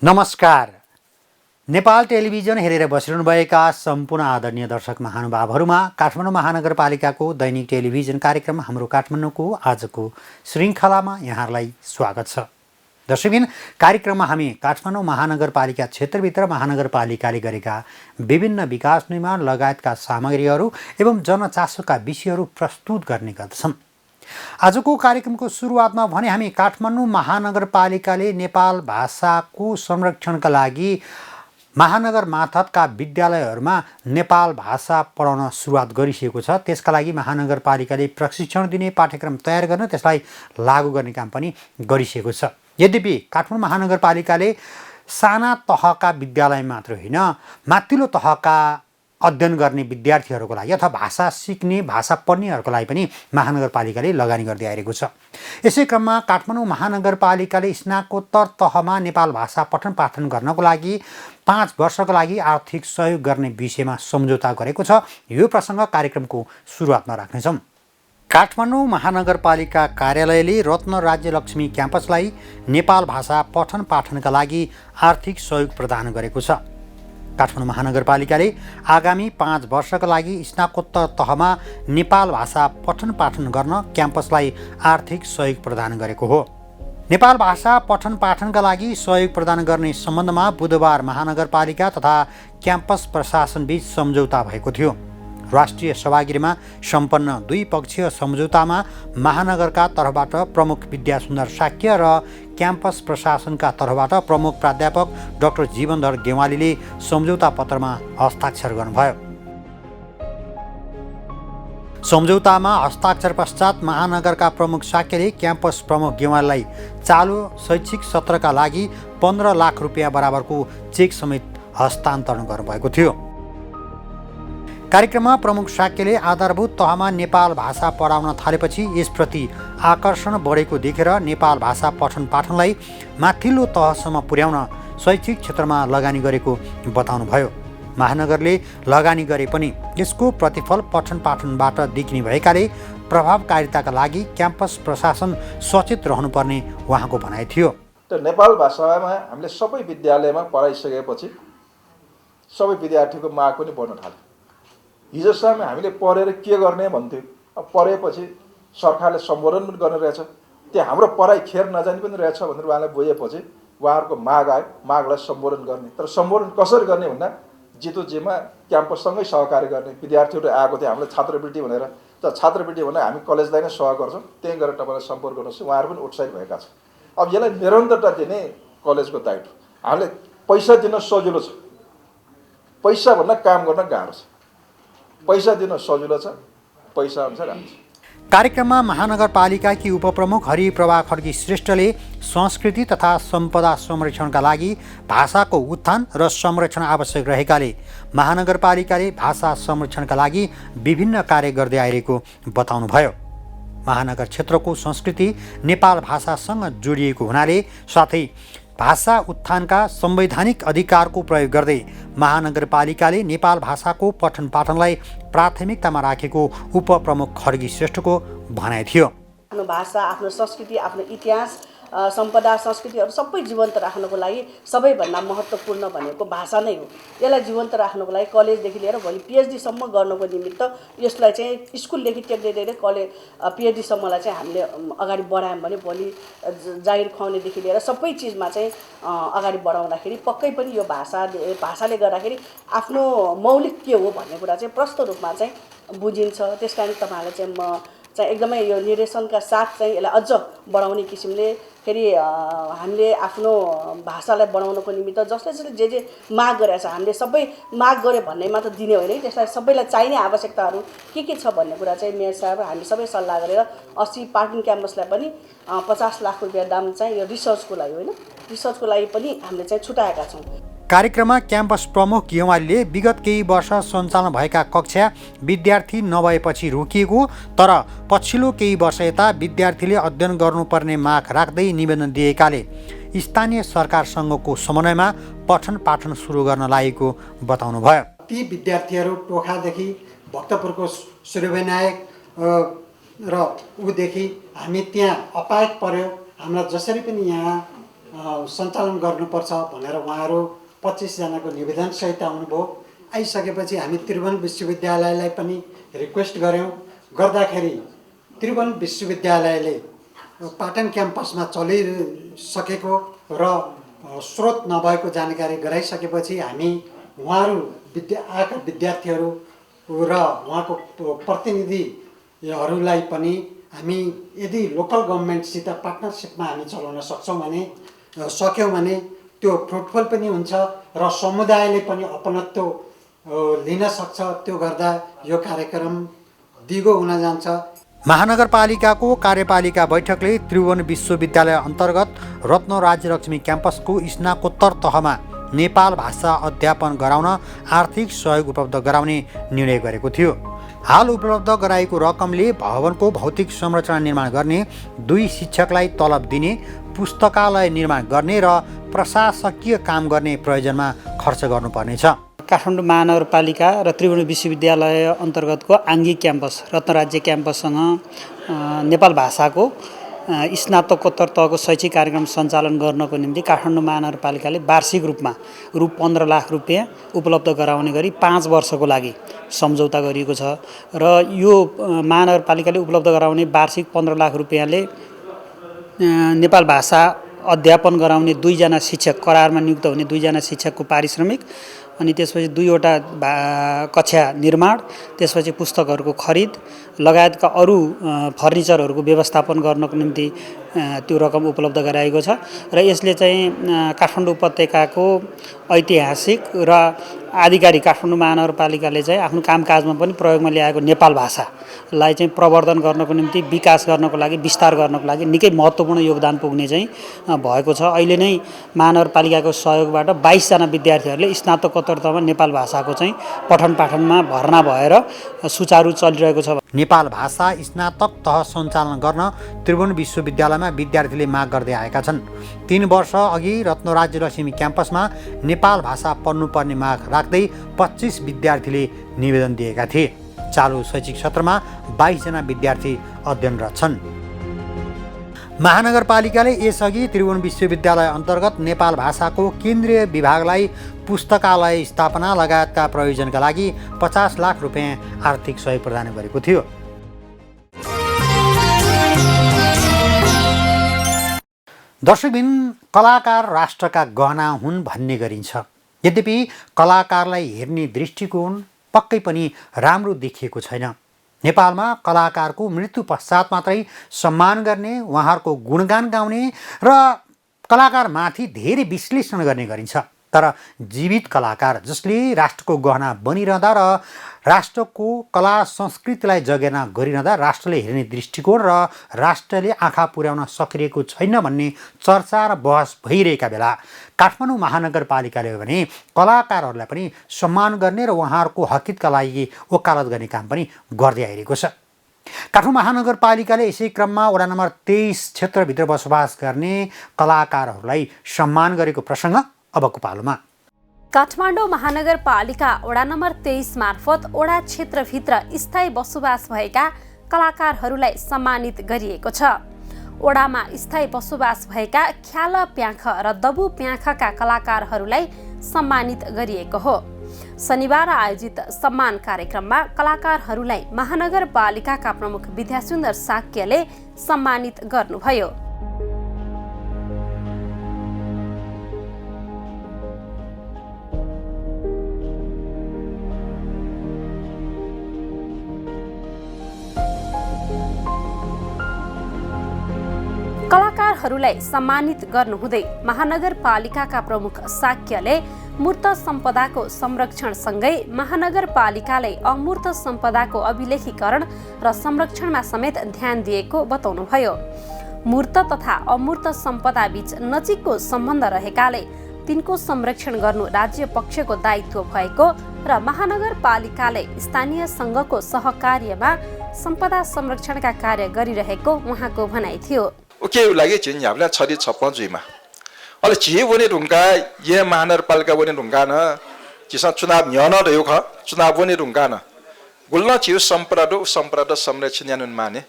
नमस्कार। नेपाल टेलिभिजन हेरेर बसिरहनुभएका सम्पूर्ण आदरणीय दर्शक महानुभावहरूमा काठमाडौँ महानगरपालिकाको दैनिक टेलिभिजन कार्यक्रम हाम्रो काठमाडौँको आजको श्रृङ्खलामा यहाँहरूलाई स्वागत छ। दर्शकबिन, कार्यक्रममा हामी काठमाडौँ महानगरपालिका क्षेत्रभित्र महानगरपालिकाले गरेका विभिन्न विकास निर्माण लगायतका सामग्रीहरू एवं जनचासोका विषयहरू प्रस्तुत गर्ने गर्दछौँ। आजको कार्यक्रमको सुरुवातमा भने हामी काठमाडौँ महानगरपालिकाले नेपाल भाषाको संरक्षणका लागि महानगर मार्फतका विद्यालयहरूमा नेपाल भाषा पढाउन सुरुवात गरिसकेको छ। त्यसका लागि महानगरपालिकाले प्रशिक्षण दिने पाठ्यक्रम तयार गर्न त्यसलाई लागू गर्ने काम पनि गरिसकेको छ। यद्यपि काठमाडौँ महानगरपालिकाले साना तहका विद्यालय मात्र होइन, माथिल्लो तहका अध्ययन गर्ने विद्यार्थीहरूको लागि अथवा भाषा सिक्ने भाषा पढ्नेहरूको लागि पनि महानगरपालिकाले लगानी गर्दै आइरहेको छ। यसै क्रममा काठमाडौँ महानगरपालिकाले स्नातकोत्तर तहमा नेपाल भाषा पठन पाठन गर्नको लागि 5 वर्षको लागि आर्थिक सहयोग गर्ने विषयमा सम्झौता गरेको छ। यो प्रसङ्ग कार्यक्रमको सुरुवातमा राख्नेछौँ। काठमाडौँ महानगरपालिका कार्यालयले रत्न राज्यलक्ष्मी क्याम्पसलाई नेपाल भाषा पठन पाठनका लागि आर्थिक सहयोग प्रदान गरेको छ। काठमाडौँ महानगरपालिकाले आगामी 5 वर्षका लागि स्नातकोत्तर तहमा नेपाल भाषा पठन पाठन गर्न क्याम्पसलाई आर्थिक सहयोग प्रदान गरेको हो। नेपाल भाषा पठन पाठनका लागि सहयोग प्रदान गर्ने सम्बन्धमा बुधबार महानगरपालिका तथा क्याम्पस प्रशासनबीच सम्झौता भएको थियो। राष्ट्रिय सभागृहमा सम्पन्न द्विपक्षीय सम्झौतामा महानगरका तर्फबाट प्रमुख विद्यासुन्दर शाक्य र क्याम्पस प्रशासनका तर्फबाट प्रमुख प्राध्यापक डाक्टर जीवनधर गेवालीले सम्झौता पत्रमा हस्ताक्षर गर्नुभयो। सम्झौतामा हस्ताक्षर पश्चात महानगरका प्रमुख शाक्यले क्याम्पस प्रमुख गेवालीलाई चालु शैक्षिक सत्रका लागि 15 लाख रुपियाँ बराबरको चेक समेत हस्तान्तरण गर्नुभएको थियो। कार्यक्रममा प्रमुख शाक्यले आधारभूत तहमा नेपाल भाषा पढाउन थालेपछि यसप्रति आकर्षण बढेको देखेर नेपाल भाषा पठन पाठनलाई माथिल्लो तहसम्म पुर्याउन शैक्षिक क्षेत्रमा लगानी गरेको बताउनुभयो। महानगरले लगानी गरे पनि यसको प्रतिफल पठन पाठनबाट देखिने भएकाले प्रभावकारिताका लागि क्याम्पस प्रशासन सचेत रहनुपर्ने उहाँको भनाइ थियो। नेपाल भाषामा हामीले सबै विद्यालयमा पढाइसकेपछि सबै विद्यार्थीको माग पनि बढ्न थाल्यो। हिजोसम्म हामीले पढेर के गर्ने भन्थ्यो, अब पढेपछि सरकारले सम्बोधन पनि गर्ने रहेछ, त्यो हाम्रो पढाइ खेर नजाने पनि रहेछ भनेर उहाँलाई बुझेपछि उहाँहरूको माग आयो, मागलाई सम्बोधन गर्ने। तर सम्बोधन कसरी गर्ने भन्दा जितोजीमा क्याम्पससँगै सहकार्य गर्ने। विद्यार्थीहरू आएको थियो हामीले छात्रवृत्ति भनेर, त छात्रवृत्ति भनेर हामी कलेजलाई नै सहयोग गर्छौँ, त्यही गरेर तपाईँलाई सम्पर्क गर्नुहोस्, उहाँहरू पनि उत्साहित भएका छन्। अब यसलाई निरन्तरता दिने कलेजको दायित्व। हामीले पैसा दिन सजिलो छ, पैसा भन्दा काम गर्न गाह्रो छ। पैसा दिन सजिलो छ, पैसा अनुसार हुन्छ। कार्यक्रममा महानगरपालिकाकी उपप्रमुख हरिप्रभा खड्गी श्रेष्ठले संस्कृति तथा सम्पदा संरक्षणका लागि भाषाको उत्थान र संरक्षण आवश्यक रहेकाले महानगरपालिकाले भाषा संरक्षणका लागि विभिन्न कार्य गर्दै आइरहेको बताउनुभयो। महानगर क्षेत्रको संस्कृति नेपाल भाषासँग जोडिएको हुनाले साथै भाषा उत्थानका संवैधानिक अधिकारको प्रयोग गर्दै महानगरपालिकाले नेपाल भाषाको पठन पाठनलाई प्राथमिकतामा राखेको उपप्रमुख खड्गी श्रेष्ठको भनाइ थियो। आफ्नो भाषा, आफ्नो संस्कृति, आफ्नो इतिहास, सम्पदा संस्कृतिहरू सबै जीवन्त राख्नको लागि सबैभन्दा महत्त्वपूर्ण भनेको भाषा नै हो। यसलाई जीवन्त राख्नको लागि कलेजदेखि लिएर भोलि पिएचडीसम्म गर्नको निमित्त यसलाई चाहिँ स्कुलदेखि टेक्दै कलेज पिएचडीसम्मलाई चाहिँ हामीले अगाडि बढायौँ भने भोलि जागिर खुवाउनेदेखि लिएर सबै चिजमा चाहिँ अगाडि बढाउँदाखेरि पक्कै पनि यो भाषाले गर्दाखेरि आफ्नो मौलिक के हो भन्ने कुरा चाहिँ प्रष्ट रूपमा चाहिँ बुझिन्छ। त्यस कारण तपाईँहरूलाई चाहिँ म चाहिँ एकदमै यो निर्देशनका साथ चाहिँ यसलाई अझ बढाउने किसिमले फेरि हामीले आफ्नो भाषालाई बढाउनको निमित्त जसले जे माग गरेका छ, हामीले सबै माग गऱ्यो भन्ने मात्र दिने होइन, त्यसलाई सबैलाई चाहिने आवश्यकताहरू के छ भन्ने कुरा चाहिँ मेयर साहब हामी सबै सल्लाह गरेर 80 पार्किङ क्याम्पसलाई पनि 50 लाख रुपियाँ दाम चाहिँ यो रिसर्चको लागि होइन, रिसर्चको लागि पनि हामीले चाहिँ छुटाएका छौँ। कार्यक्रममा क्याम्पस प्रमुख गेवालीले विगत केही वर्ष सञ्चालन भएका कक्षा विद्यार्थी नभएपछि रोकिएको तर पछिल्लो केही वर्ष यता विद्यार्थीले अध्ययन गर्नुपर्ने माग राख्दै निवेदन दिएकाले स्थानीय सरकारसँगको समन्वयमा पठन पाठन सुरु गर्न लागेको बताउनुभयो। ती विद्यार्थीहरू टोखादेखि भक्तपुरको सूर्यविनायक र उदेखि हामी त्यहाँ अपायत पर्यो। हामीलाई जसरी पनि यहाँ सञ्चालन गर्नुपर्छ भनेर उहाँहरू 25 जनाको निवेदनसहित आउनुभयो। आइसकेपछि हामी त्रिभुवन विश्वविद्यालयलाई पनि रिक्वेस्ट गऱ्यौँ। गर्दाखेरि त्रिभुवन विश्वविद्यालयले पाटन क्याम्पसमा चलिसकेको र स्रोत नभएको जानकारी गराइसकेपछि हामी उहाँहरू आएका विद्यार्थीहरू र उहाँको प्रतिनिधिहरूलाई पनि हामी यदि लोकल गभर्मेन्टसित पार्टनरसिपमा हामी चलाउन सक्यौँ भने त्यो फ्रुटफुल पनि हुन्छ र समुदायले पनि अपनत्व लिन सक्छ। त्यो गर्दा यो कार्यक्रम दिगो हुन जान्छ। महानगरपालिकाको कार्यपालिका बैठकले त्रिभुवन विश्वविद्यालय अन्तर्गत रत्न राज्यलक्ष्मी क्याम्पसको स्नाकोत्तर तहमा नेपाल भाषा अध्यापन गराउन आर्थिक सहयोग उपलब्ध गराउने निर्णय गरेको थियो। हाल उपलब्ध गराएको रकमले भवनको भौतिक संरचना निर्माण गर्ने, 2 शिक्षकलाई तलब दिने, पुस्तकालय निर्माण गर्ने र प्रशासकीय काम गर्ने प्रयोजनमा खर्च गर्नुपर्नेछ। काठमाडौँ महानगरपालिका र त्रिभुवन विश्वविद्यालय अन्तर्गतको आङ्गिक क्याम्पस रत्नराज्य क्याम्पससँग नेपाल भाषाको स्नातकोत्तर तहको शैक्षिक कार्यक्रम सञ्चालन गर्नको निम्ति काठमाडौँ महानगरपालिकाले वार्षिक रूपमा रु 15 लाख रुपियाँ उपलब्ध गराउने गरी 5 वर्षको लागि सम्झौता गरिएको छ र यो महानगरपालिकाले उपलब्ध गराउने वार्षिक 15 लाख रुपियाँले नेपाल भाषा अध्यापन गराउने 2 जना शिक्षक, करारमा नियुक्त हुने 2 जना शिक्षकको पारिश्रमिक, अनि त्यसपछि 2वटा कक्षा निर्माण, त्यसपछि पुस्तकहरूको खरिद लगायतका अरू फर्निचरहरूको व्यवस्थापन गर्नको निम्ति त्यो रकम उपलब्ध गराएको छ र यसले चाहिँ काठमाडौँ उपत्यकाको ऐतिहासिक र आधिकारिक काठमाडौँ महानगरपालिकाले चाहिँ आफ्नो कामकाजमा पनि प्रयोगमा ल्याएको नेपाल भाषालाई चाहिँ प्रवर्धन गर्नको निम्ति, विकास गर्नको लागि, विस्तार गर्नको लागि निकै महत्त्वपूर्ण योगदान पुग्ने चाहिँ भएको छ। अहिले नै महानगरपालिकाको सहयोगबाट 22 जना विद्यार्थीहरूले स्नातकोत्तर तहमा नेपाल भाषाको चाहिँ पठन पाठनमा भर्ना भएर सुचारू चलिरहेको छ। नेपाल भाषा स्नातक तह सञ्चालन गर्न त्रिभुवन विश्वविद्यालयमा विद्यार्थीले माग गर्दै आएका छन्। 3 वर्ष अघि रत्न राज्यलक्ष्मी क्याम्पसमा नेपाल भाषा पढ्नुपर्ने माग राख्दै 25 विद्यार्थीले निवेदन दिएका थिए। चालु शैक्षिक सत्रमा 22 जना विद्यार्थी अध्ययनरत छन्। महानगरपालिकाले यसअघि त्रिभुवन विश्वविद्यालय अन्तर्गत नेपाल भाषाको केन्द्रीय विभागलाई पुस्तकालय स्थापना लगायतका प्रयोजनका लागि 50 लाख रुपियाँ आर्थिक सहयोग प्रदान गरेको थियो। दर्शकबिन, कलाकार राष्ट्रका गहना हुन् भन्ने गरिन्छ। यद्यपि कलाकारलाई हेर्ने दृष्टिकोण पक्कै पनि राम्रो देखिएको छैन। नेपालमा कलाकारको मृत्यु पश्चात मात्रै सम्मान गर्ने, उहाँहरूको गुणगान गाउने र कलाकारमाथि धेरै विश्लेषण गर्ने गरिन्छ। तर जीवित कलाकार जसले राष्ट्रको गहना बनिरहँदा र राष्ट्रको कला संस्कृतिलाई जगेर्ना गरिरहँदा राष्ट्रले हेर्ने दृष्टिकोण र राष्ट्रले आँखा पुर्याउन सकिरहेको छैन भन्ने चर्चा र बहस भइरहेका बेला काठमाडौँ महानगरपालिकाले भने कलाकारहरूलाई पनि सम्मान गर्ने र उहाँहरूको हकितका लागि वकालत गर्ने काम पनि गर्दै आइरहेको छ। काठमाडौँ महानगरपालिकाले यसै क्रममा वडा नम्बर 23 क्षेत्रभित्र बसोबास गर्ने कलाकारहरूलाई सम्मान गरेको प्रसङ्ग अबको पालोमा। काठमाडौँ महानगरपालिका वडा नम्बर 23 मार्फत वडा क्षेत्रभित्र स्थायी बसोबास भएका कलाकारहरूलाई सम्मानित गरिएको छ। वडामा स्थायी बसोबास भएका ख्याल प्याख र दबु प्याखका कलाकारहरूलाई सम्मानित गरिएको हो। शनिबार आयोजित सम्मान कार्यक्रममा कलाकारहरूलाई महानगरपालिकाका प्रमुख विद्यासुन्दर साक्यले सम्मानित गर्नुभयो। कलाकारहरूलाई सम्मानित गर्नुहुँदै महानगरपालिकाका प्रमुख साक्यले मूर्त सम्पदाको संरक्षणसँगै महानगरपालिकाले अमूर्त सम्पदाको अभिलेखीकरण र संरक्षणमा समेत ध्यान दिएको बताउनुभयो। मूर्त तथा अमूर्त सम्पदा बीच नजिकको सम्बन्ध रहेकाले तिनको संरक्षण गर्नु राज्य पक्षको दायित्व भएको र महानगरपालिकाले स्थानीय सङ्घको सहकार्यमा सम्पदा संरक्षणका कार्य गरिरहेको उहाँको भनाइ थियो। के लागि चाहिँ हामीलाई छरी छप्पन जुइमा अहिले जे बने ढुङ्गा यहाँ महानगरपालिका बने ढुङ्गा न जिसमा चुनाव न्यान रह्यो ख चुनाव बने ढुङ्गा न गुल्न छियो सम्पदा संरक्षण यानुन माने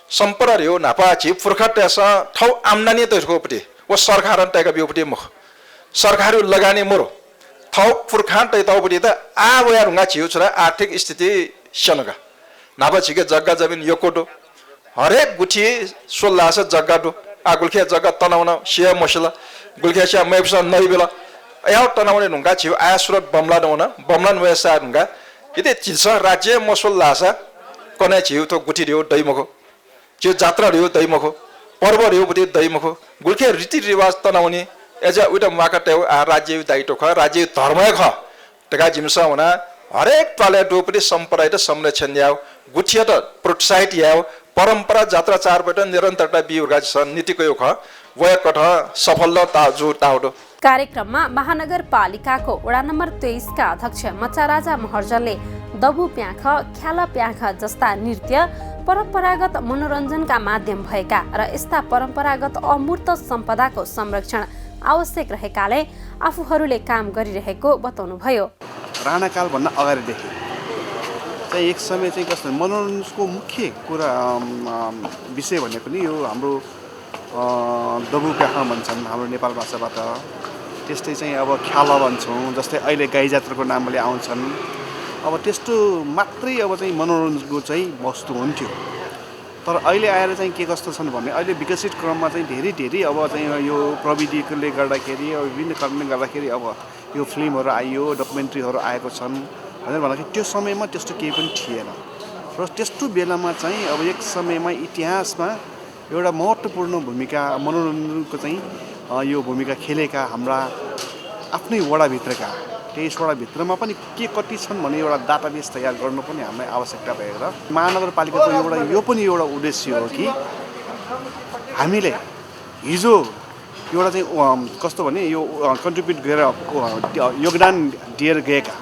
सम्परा रह्यो नापा छि पुर्खा त्यास ठाउँ आम्दानी तर्फपट्टि व सरकार तैका बिउपटी मुख सरकारी लगानी मोरो थौ पुरखान तै तौपटी त आ वया रुंगा छिउ छरा आर्थिक स्थिति सनगा नाबा छिके जग्गा जमिन योकोटो हरेक गुठी 16 जग्गा दो आ गुल्खे जग्गा तनाउन सिया मसला गुल्खे सिया मैपसा नै बेला या तनाउने रुंगा छिउ आ सुरत बमला दौन बमलान वयसा रुंगा इते चिल्स राज्य मसल लासा कने छिउ तो गुठी दियो दैमखो छिउ जात्रा दियो दैमखो पर्व दियो बुटी दैमखो गुल्खे रीति रिवाज तनाउने एजा उटा माका टेउ आ राज्य दायित्व ख राज्य धर्म ख टका जिमसा हुना हरेक पाले डोपटी सम्प्रदाय त संरक्षण याव गुठिया त प्रोत्साहित याव परम्परा जात्रा चारबाट निरन्तरता बिउगा नीतिको यो ख वय कठ सफलता जो ताउडो कार्यक्रममा महानगरपालिकाको वडा नम्बर 23 का अध्यक्ष मचाराजा महर्जनले दबु प्याख ख्याल प्याख जस्ता नृत्य परम्परागत मनोरञ्जनका माध्यम भएका र यस्ता परम्परागत अमूर्त सम्पदाको संरक्षण आवश्यक रहेकाले आफूहरूले काम गरिरहेको बताउनुभयो। राणाकाल भन्न अगाडिदेखि चाहिँ एक समय चाहिँ कस्तो मनोरञ्जनको मुख्य कुरा विषय भनेको नि यो हाम्रो दबु प्याखा भन्छन् हाम्रो नेपाल भाषाबाट त्यस्तै चाहिँ अब ख्याल भन्छौँ जस्तै अहिले गाई जात्राको नामले आउँछन् अब त्यस्तो मात्रै अब चाहिँ मनोरञ्जनको चाहिँ वस्तु हुन्थ्यो तर अहिले आएर चाहिँ के कस्तो छन् भने अहिले विकसित क्रममा चाहिँ धेरै अब चाहिँ यो प्रविधिले गर्दाखेरि विभिन्न कारणले गर्दाखेरि अब यो फिल्महरू आइयो डकुमेन्ट्रीहरू आएको छन् भनेर भन्दाखेरि त्यो समयमा त्यस्तो केही पनि थिएन र त्यस्तो बेलामा चाहिँ अब एक समयमा इतिहासमा एउटा महत्त्वपूर्ण भूमिका मनोरञ्जनको चाहिँ यो भूमिका खेलेका हाम्रा आफ्नै वडाभित्रका 23 वडाभित्रमा पनि के कति छन् भन्ने एउटा डाटाबेस तयार गर्नु पनि हामीलाई आवश्यकता भएको र महानगरपालिकाको यो पनि एउटा उद्देश्य हो कि हामीले हिजो एउटा चाहिँ कस्तो भने यो कन्ट्रिब्युट गरेर योगदान दिएर गएका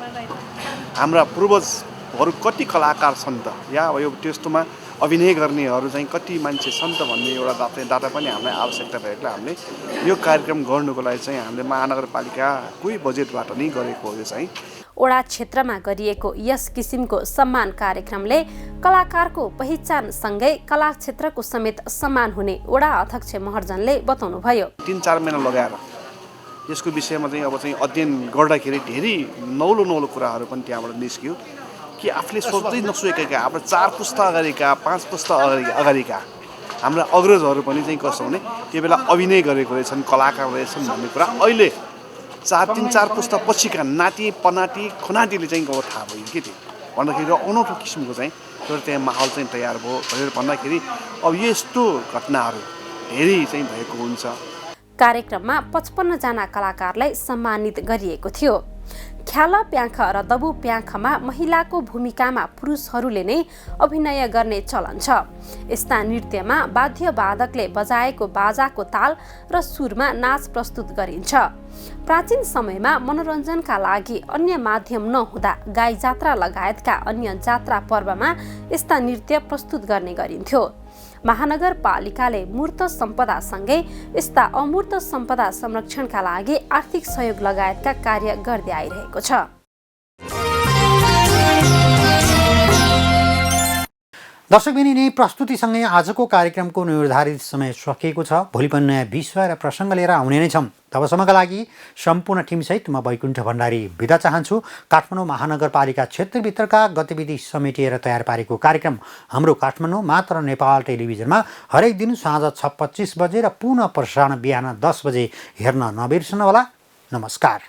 हाम्रा पूर्वजहरू कति कलाकार छन् त या अब यो त्यस्तोमा अभिनय गर्नेहरू चाहिँ कति मान्छे छन् त भन्ने एउटा डाटा पनि हामीलाई आवश्यकता भएकोले हामीले यो कार्यक्रम गर्नुको लागि चाहिँ हामीले महानगरपालिकाकै बजेटबाट नै गरेको हो। यो चाहिँ ओडा क्षेत्रमा गरिएको यस किसिमको सम्मान कार्यक्रमले कलाकारको पहिचानसँगै कला क्षेत्रको समेत सम्मान हुने ओडा अध्यक्ष महर्जनले बताउनुभयो। 3-4 महिना लगाएर यसको विषयमा चाहिँ अब चाहिँ अध्ययन गर्दाखेरि धेरै नौलो कुराहरू पनि त्यहाँबाट निस्कियो कि आफूले सोच्दै नसोचेका हाम्रो 4 पुस्ता अगाडिका 5 पुस्ता अगाडिका हाम्रा अग्रजहरू पनि चाहिँ कस्तो भने त्यो बेला अभिनय गरेको रहेछन् कलाकार रहेछन् भन्ने कुरा अहिले 3-4 पुस्ता पछिका नाति पनाति खुनातीले चाहिँ थाहा भयो के थियो भन्दाखेरि अनौठो किसिमको चाहिँ एउटा त्यहाँ माहौल चाहिँ तयार भयो भनेर भन्दाखेरि अब यस्तो घटनाहरू धेरै चाहिँ भएको हुन्छ। कार्यक्रममा 55 जना कलाकारलाई सम्मानित गरिएको थियो। ख्याल प्याख र दबु प्याखमा महिलाको भूमिकामा पुरुषहरूले नै अभिनय गर्ने चलन छ। यस्ता नृत्यमा वाद्यवादकले बजाएको बाजाको ताल र सुरमा नाच प्रस्तुत गरिन्छ। प्राचीन समयमा मनोरञ्जनका लागि अन्य माध्यम नहुँदा गाई जात्रा लगायतका अन्य जात्रा पर्वमा यस्ता नृत्य प्रस्तुत गर्ने गरिन्थ्यो। महानगरपालिकाले मूर्त सम्पदासँगै यस्ता अमूर्त सम्पदा संरक्षणका लागि आर्थिक सहयोग लगायतका कार्य गर्दै आइरहेको छ। दर्शकबिनी नै प्रस्तुतिसँगै आजको कार्यक्रमको निर्धारित समय सकिएको छ। भोलि पनि नयाँ विषय र प्रसङ्ग लिएर आउने नै छौँ। तबसम्मका लागि सम्पूर्ण टिमसहित म वैकुण्ठ भण्डारी बिदा चाहन्छु। काठमाडौँ महानगरपालिका क्षेत्रभित्रका गतिविधि समेटिएर तयार पारेको कार्यक्रम हाम्रो काठमाडौँ मात्र नेपाल टेलिभिजनमा हरेक दिन साँझ 6:25 बजे र पुनः प्रसारण बिहान 10 बजे हेर्न नबिर्सनुहोला। नमस्कार।